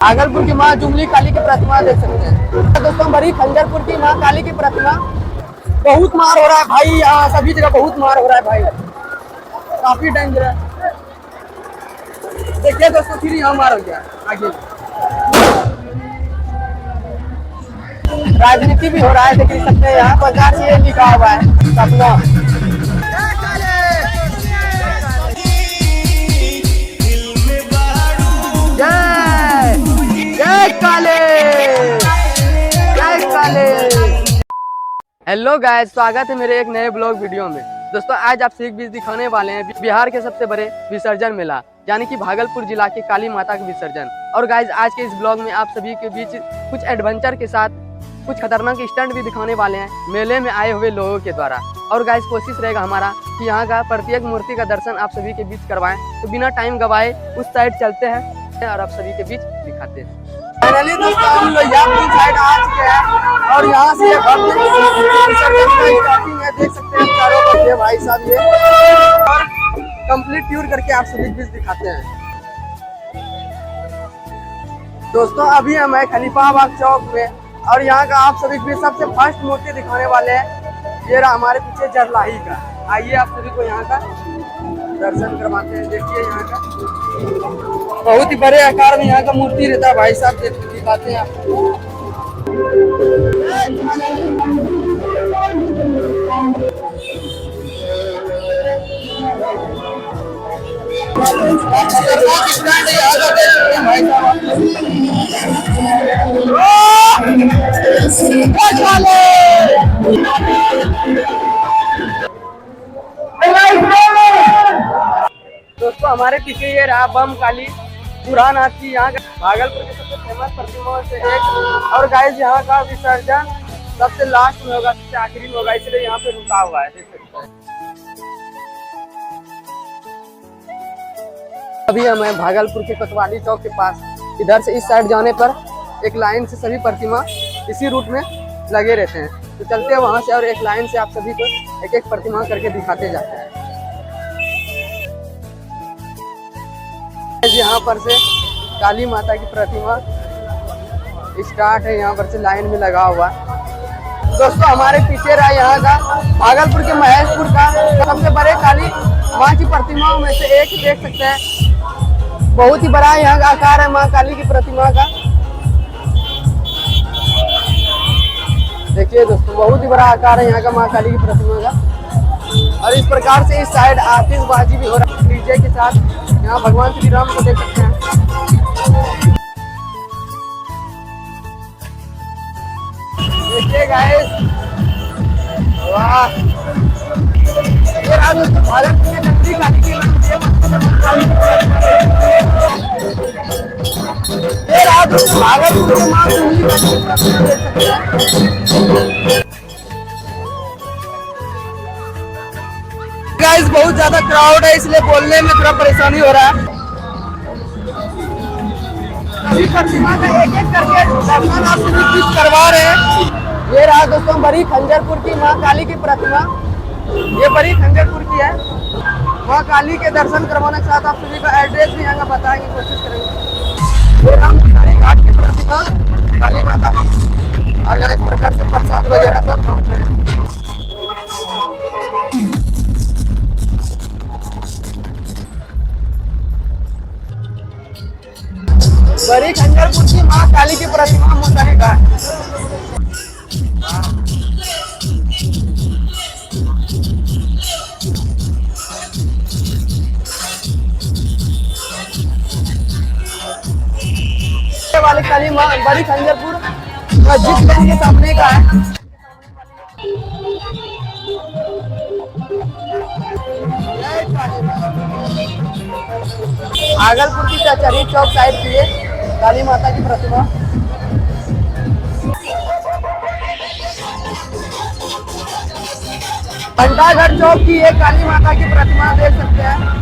भागलपुर की माँ जुमली काली की प्रतिमा देख सकते हैं दोस्तों। बड़ी खंजरपुर की माँ काली की प्रतिमा। बहुत मार हो रहा है भाई, यहाँ सभी जगह बहुत मार हो रहा है भाई, काफी डेंजर है। देखिए दोस्तों, फिर यहाँ मार हो गया। आगे राजनीति भी हो रहा है, देख सकते हैं यहाँ पर ये लिखा हुआ है सपना। हेलो गाइस, स्वागत है मेरे एक नए ब्लॉग वीडियो में। दोस्तों आज आप सीख बीच दिखाने वाले हैं बिहार के सबसे बड़े विसर्जन मेला, यानी कि भागलपुर जिला के काली माता का विसर्जन। और गाइस आज के इस ब्लॉग में आप सभी के बीच कुछ एडवेंचर के साथ कुछ खतरनाक स्टंट भी दिखाने वाले हैं मेले में आए हुए लोगों के द्वारा। और गाइस कोशिश रहेगा हमारा कि यहाँ का प्रत्येक मूर्ति का दर्शन आप सभी के बीच करवाएं। तो बिना टाइम गवाए उस साइड चलते हैं और आप सभी के बीच दिखाते हैं। फाइनली दोस्तों हम लोग यहाँ साइड आ चुके हैं और यहाँ से स्टार्टिंग है, देख सकते हैं चारों बच्चे भाई साहब ये, और कंप्लीट टूर करके आप सभी बीच दिखाते हैं। दोस्तों अभी हम है खलीफाबाद चौक में और यहाँ का आप सभी भी सबसे फर्स्ट मूर्ति दिखाने वाले हैं। ये रहा हमारे पीछे जरलाही का। आइए आप सभी को यहाँ का दर्शन करवाते हैं। देखिए यहाँ का बहुत ही बड़े आकार में यहाँ का मूर्ति रहता है भाई साहब, दिखाते हैं आपको। दोस्तों हमारे पीछे ये रहा बम काली पुरानाथ की, यहाँ भागलपुर के सबसे फेमस प्रतिमाओं से एक। और गाइस यहाँ का विसर्जन सबसे लास्ट में होगा, सबसे आखिरी में होगा, इसलिए यहाँ पे रुका हुआ है, देख सकते हैं। अभी हम हैं भागलपुर के कोतवाली चौक के पास। इधर से इस साइड जाने पर एक लाइन से सभी प्रतिमा इसी रूट में लगे रहते हैं, तो चलते हैं वहां से और एक लाइन से आप सभी को एक एक प्रतिमा करके दिखाते जाते हैं। यहाँ पर से काली माता की प्रतिमा स्टार्ट है, यहाँ पर से लाइन में लगा हुआ। दोस्तों हमारे पीछे रहा यहाँ का भागलपुर के महेशपुर का सबसे बड़े काली माँ की प्रतिमाओं में से एक, देख सकते हैं बहुत ही बड़ा यहाँ का आकार है माँ काली की प्रतिमा का। देखिए दोस्तों बहुत ही बड़ा आकार है यहाँ का माँ काली की प्रतिमा का। और इस प्रकार से इस साइड आतिशबाजी भी हो रहा है डीजे के साथ। यहाँ भगवान श्री राम को देख सकते हैं। देखिए गाइस, वाह, ये भारत की नगरी काली की गाइस बहुत ज्यादा क्राउड है, इसलिए बोलने में थोड़ा परेशानी हो रहा है। अभी प्रतिमा का एक एक करके दर्शन आप सभी करवा रहे हैं। ये रहा दोस्तों बड़ी खंजरपुर की माँ काली की प्रतिमा। ये बड़ी खंजरपुर की है माँ काली के दर्शन करवाने के साथ आप सभी का एड्रेस भी यहाँ बताएंगे, कोशिश करेंगे। ये राम घाट की प्रतिमा काली माता और इस प्रकार से प्रसाद वगैरह सब पहुँच रहे हैं। बड़ी खंजरपुर की माँ काली की प्रतिमा मोटाई का वाली काली माँ बड़ी खंजरपुर मस्जिद के सामने का है। भागलपुर की कचहरी चौक साइड की है काली माता की प्रतिमा। घंटाघर चौक की एक काली माता की प्रतिमा देख सकते हैं।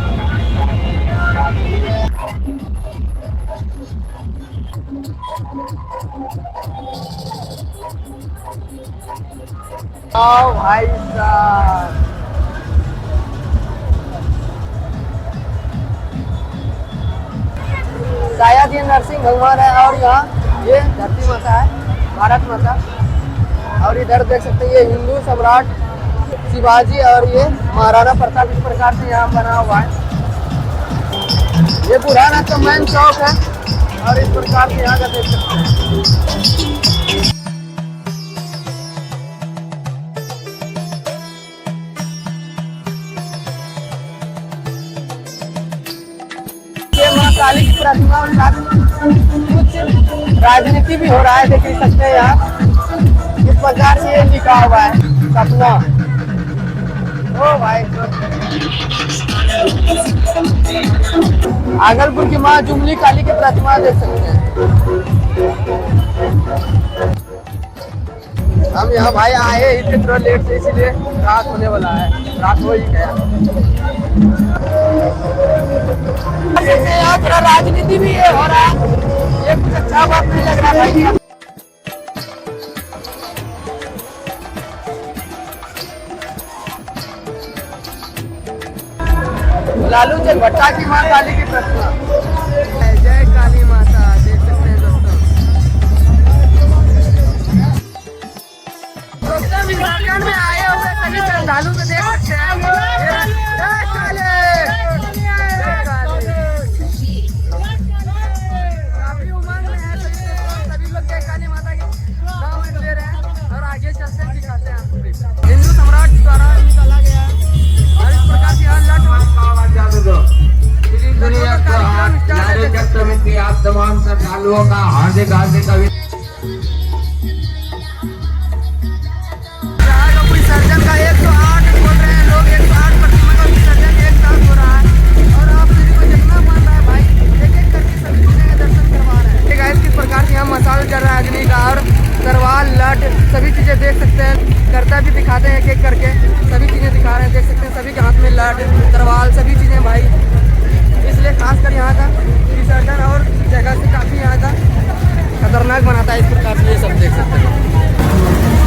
आओ भाई साहब, शायद ये नरसिंह भगवान है और यहाँ ये धरती माता है, भारत माता। और इधर देख सकते हैं ये हिंदू सम्राट शिवाजी और ये महाराणा प्रताप इस प्रकार से यहाँ बना हुआ है। ये पुराना तो मेन चौक है और इस प्रकार से यहाँ का देख सकते हैं। मां काली की प्रतिमा और साथ कुछ राजनीति भी हो रहा है, देख सकते हैं यहाँ इस प्रकार से ये लिखा हुआ है सपना। ओ भाई भागलपुर की माँ जुमली काली की प्रतिमा देख सकते हैं। हम यहाँ भाई आए इतने थोड़ा लेट से, इसीलिए रात होने वाला है, रात हो ही गया। यहाँ थोड़ा राजनीति भी ये हो रहा है, ये कुछ अच्छा बात नहीं लग रहा भाई। लालू भट्टा की माँ काली की प्रतिमा। जय काली माता देख सकते हैं दोस्तों विसर्जन में आए हुए सभी श्रद्धालु को देख सकते हैं। जय काली, काफी उमंग में है सभी लोग जय काली माता के नाम ले रहे हैं और आगे चलते हैं दिखाते हैं। हिंदू सम्राट द्वारा निकाला गया है और इस प्रकार से यहाँ समिति आप तमाम श्रद्धालुओं का हार्दिक हार्दिक विसर्जन का 108 बोल रहे हैं लोग, 108 प्रतिमा का विसर्जन एक साथ हो रहा है और आप सभी को जितना मन रहा है भाई एक एक करके सभी चीजें का दर्शन करवा रहे हैं। गाइस किस प्रकार से यहाँ मसाला चल रहा है अग्नि का और तरवाल लट सभी चीजें देख सकते हैं, करता भी दिखाते हैं एक एक करके सभी चीजें दिखा रहे हैं। देख सकते हैं सभी के हाथ में लट तरवाल सभी चीजें भाई, इसलिए खासकर यहाँ का विसर्जन और जगह से काफी यहाँ का खतरनाक बनाता है। इस प्रकार से ये सब देख सकते हैं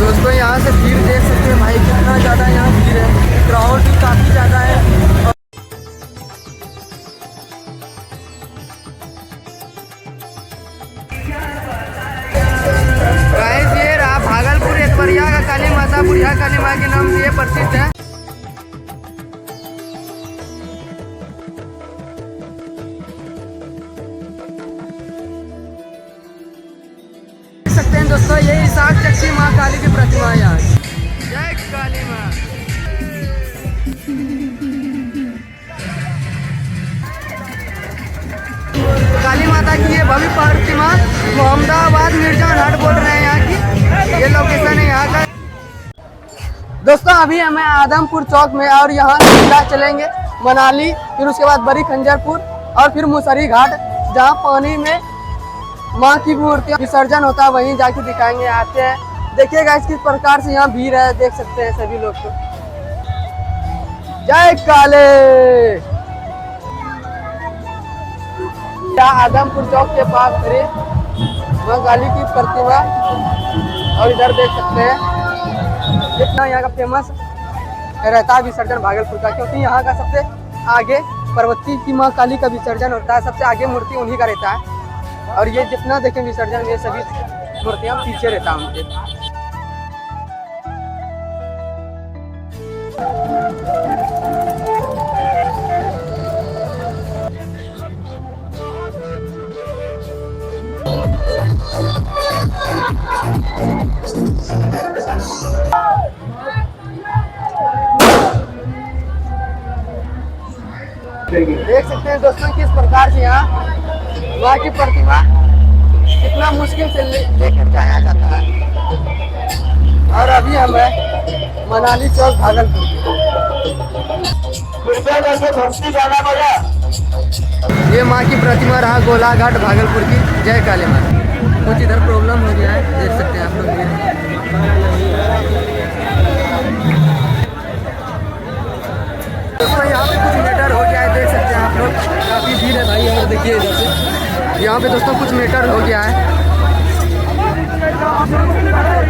दोस्तों, यहाँ से भीड़ देख सकते हैं भाई कितना ज़्यादा यहाँ भीड़ है, क्राउड भी काफ़ी ज़्यादा है। गाइस ये रहा भागलपुर एतवरिया का काली माता, बुढ़िया काली माँ के नाम से ये प्रसिद्ध है। सकते हैं दोस्तों ये साक्षी माँ काली की प्रतिमा है यहाँ। जय काली माँ। काली माता की ये भव्य प्रतिमा मोहम्मदाबाद मिर्जान बोल रहे हैं यहाँ की, ये लोकेशन है यहाँ का। दोस्तों अभी हमें आदमपुर चौक में और यहाँ सीधा चलेंगे मनाली, फिर उसके बाद बड़ी खंजरपुर और फिर मुसरी घाट जहाँ पानी में माँ की मूर्ति विसर्जन होता है, वहीं जाके दिखाएंगे। आते हैं देखिएगा किस प्रकार से यहाँ भीड़ है, देख सकते हैं सभी लोग को। जय काले। आदमपुर चौक के पास खड़े माँ काली की प्रतिमा और इधर देख सकते हैं कितना यहाँ का फेमस रहता है विसर्जन भागलपुर का, क्योंकि यहाँ का सबसे आगे पार्वती की माँ काली का विसर्जन होता है, सबसे आगे मूर्ति उन्हीं का रहता है। और ये जितना देखें विसर्जन ये सभी मूर्तियाँ पीछे रहता है उनके। देख सकते हैं दोस्तों किस प्रकार से यहाँ माँ की प्रतिमा कितना मुश्किल से लेकर जाया जाता है। और अभी हम है मनाली चौक भागलपुर। ये माँ की प्रतिमा रहा गोलाघाट भागलपुर की। जय काली माँ। कुछ इधर प्रॉब्लम हो गया है, देख सकते हैं आप लोग। दोस्तों यहाँ पे कुछ मीटर हो गया है, देख सकते हैं आप लोग, काफ़ी भीड़ है भाई। और देखिए इधर से यहाँ पे दोस्तों कुछ मीटर हो गया है,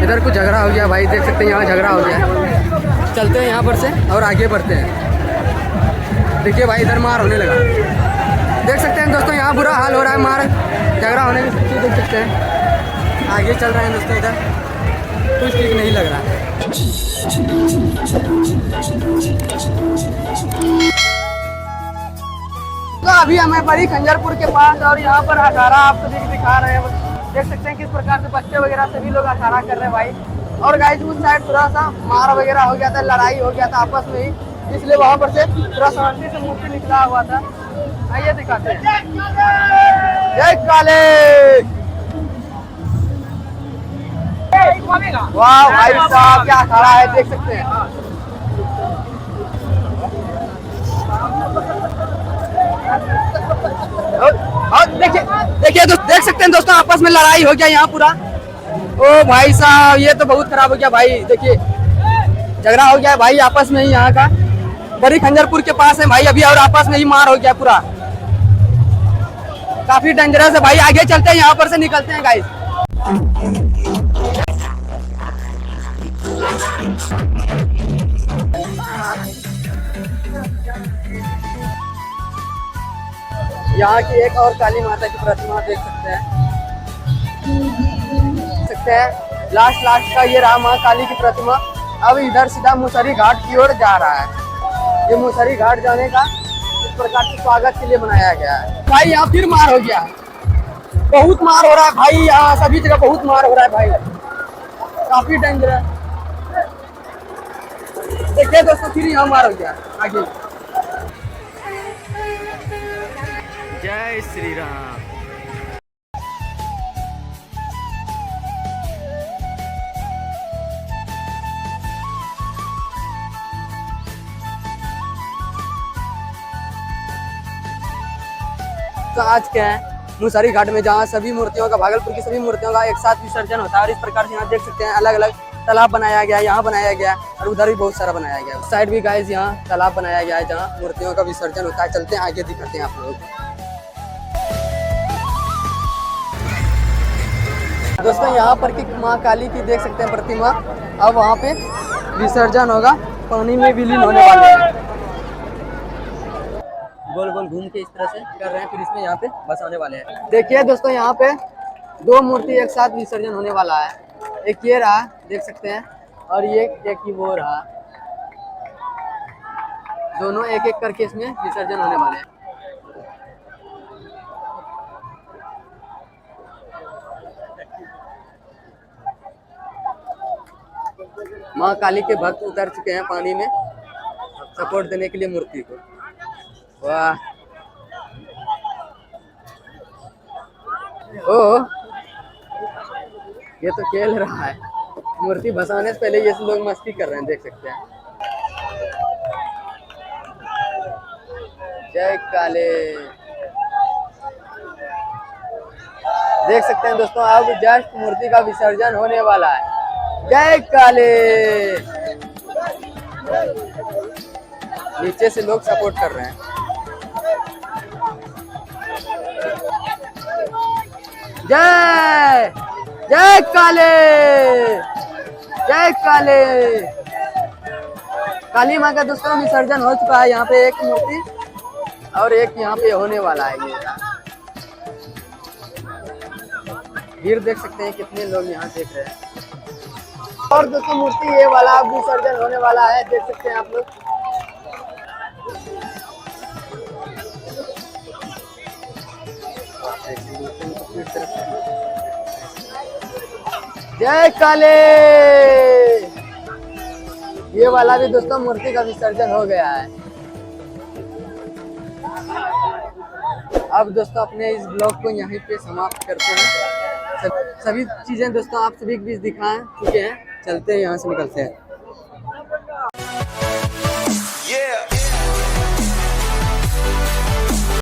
इधर कुछ झगड़ा हो गया भाई, देख सकते हैं यहाँ झगड़ा हो गया है। चलते हैं यहाँ पर से और आगे बढ़ते हैं। देखिए भाई इधर मार होने लगा। देख सकते हैं दोस्तों यहाँ बुरा हाल हो रहा है, मार झगड़ा होने की स्थिति देख सकते हैं। आगे चल रहे हैं दोस्तों, इधर कुछ ठीक नहीं लग रहा है। तो अभी हमें बड़ी खंजरपुर के पास और यहाँ पर अखाड़ा आप सभी को दिखा रहे हैं। देख सकते हैं किस प्रकार से बच्चे वगैरह सभी लोग अखाड़ा कर रहे हैं भाई। और गाइस उस साइड थोड़ा सा मार वगैरह हो गया था, लड़ाई हो गया था आपस में ही, इसलिए वहां पर से थोड़ा शांति से मूर्ति निकला हुआ था। आइए दिखाते हैं। जय काले। वाह भाई साहब क्या अखाड़ा है, देख सकते हैं। और देखिए देखिए देख सकते हैं दोस्तों आपस में लड़ाई हो गया यहाँ पूरा। ओ भाई साहब ये तो बहुत खराब हो गया भाई, देखिए झगड़ा हो गया है भाई आपस में ही यहाँ का। बड़ी खंजरपुर के पास है भाई अभी, और आपस में ही मार हो गया पूरा। काफी डेंजरस है भाई, आगे चलते हैं, यहाँ पर से निकलते हैं गाइस। यहाँ की एक और काली माता की प्रतिमा देख सकते हैं। लास्ट का ये रहा माँ काली की प्रतिमा। अब इधर सीधा मुसहरी घाट की ओर जा रहा है। ये मुसहरी घाट जाने का इस प्रकार से स्वागत के लिए बनाया गया है। भाई यहाँ फिर मार हो गया, बहुत मार हो रहा है भाई, यहाँ सभी जगह बहुत मार हो रहा है भाई, काफी डेंजरस। देखिए दोस्तों फिर यहाँ मार हो गया आगे। जय श्री राम। तो आज क्या है मुसहरी घाट में, जहाँ सभी मूर्तियों का, भागलपुर की सभी मूर्तियों का एक साथ विसर्जन होता है। और इस प्रकार से यहाँ देख सकते हैं अलग अलग तालाब बनाया गया है, यहाँ बनाया गया और उधर भी बहुत सारा बनाया गया है। उस साइड भी गाइस यहाँ तालाब बनाया गया है जहाँ मूर्तियों का विसर्जन होता है। चलते हैं आगे दिखाते हैं आप लोगों को। दोस्तों यहाँ पर की माँ काली की देख सकते हैं प्रतिमा। अब वहाँ पे विसर्जन होगा, पानी में विलीन होने वाले हैं। गोल गोल घूम के इस तरह से कर रहे हैं, फिर इसमें यहाँ पे बसाने वाले हैं। देखिए दोस्तों यहाँ पे दो मूर्ति एक साथ विसर्जन होने वाला है। एक ये रहा देख सकते हैं, और ये एक ही वो रहा, दोनों एक एक करके इसमें विसर्जन होने वाले हैं। माँ काली के भक्त उतर चुके हैं पानी में सपोर्ट देने के लिए मूर्ति को। वाह ओ ये तो खेल रहा है, मूर्ति भसाने से पहले ये लोग मस्ती कर रहे हैं, देख सकते हैं। जय काले। देख सकते हैं दोस्तों अब जस्ट मूर्ति का विसर्जन होने वाला है। जय काले। नीचे से लोग सपोर्ट कर रहे हैं। जय जय काले। जय काले। काली माँ का दोस्तों विसर्जन हो चुका है। यहाँ पे एक मूर्ति और एक यहाँ पे होने वाला है। ये भीड़ देख सकते हैं कितने लोग यहाँ देख रहे हैं। और दोस्तों मूर्ति ये वाला विसर्जन होने वाला है, देख सकते हैं आप लोग। जय काले। ये वाला भी दोस्तों मूर्ति का विसर्जन हो गया है। अब दोस्तों अपने इस ब्लॉग को यहीं पे समाप्त करते हैं। सभी चीजें दोस्तों आप सभी के बीच दिखा चुके हैं। चलते हैं यहाँ से, निकलते हैं।